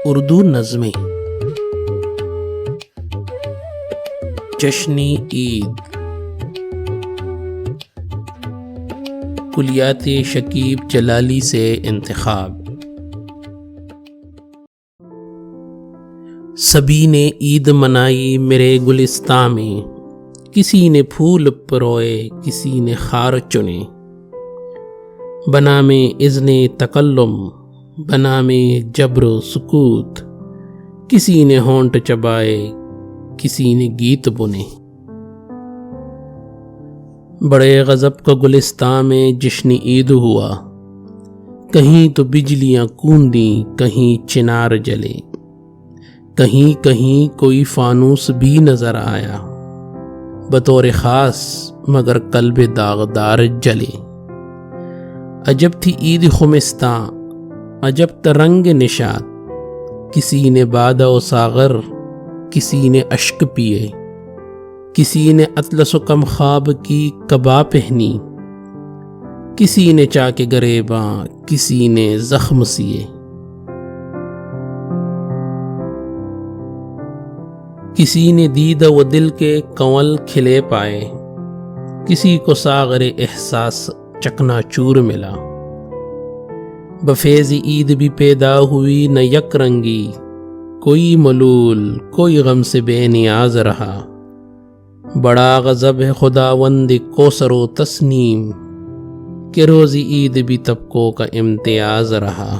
اردو نظمیں جشن-e-Eid کلیات-e-Shakeeb جلالی سے انتخاب۔ سبھی نے عید منائی میرے گلستاں میں، کسی نے پھول پروئے کسی نے خار چنے، بنا میں اذن تکلم بنا میں جبر و سکوت، کسی نے ہونٹ چبائے کسی نے گیت بنے۔ بڑے غضب کا گلستاں میں جشن-e-Eid ہوا، کہیں تو بجلیاں کوندیں کہیں چنار جلے، کہیں کہیں کوئی فانوس بھی نظر آیا، بطور خاص مگر قلب داغدار جلے۔ عجب تھی عید خمستاں عجب ترنگ نشاد، کسی نے بادہ و ساغر کسی نے اشک پیے، کسی نے اطلس و کم خواب کی قبا پہنی، کسی نے چاک گریباں کسی نے زخم سیے، کسی نے دید و دل کے کنول کھلے پائے، کسی کو ساغر احساس چکنا چور ملا۔ بفیض عید بھی پیدا ہوئی نہ یک رنگی، کوئی ملول کوئی غم سے بے نیاز رہا، بڑا غضب ہے خداوند کوثر و تسنیم، کہ روز عید بھی طبقوں کا امتیاز رہا۔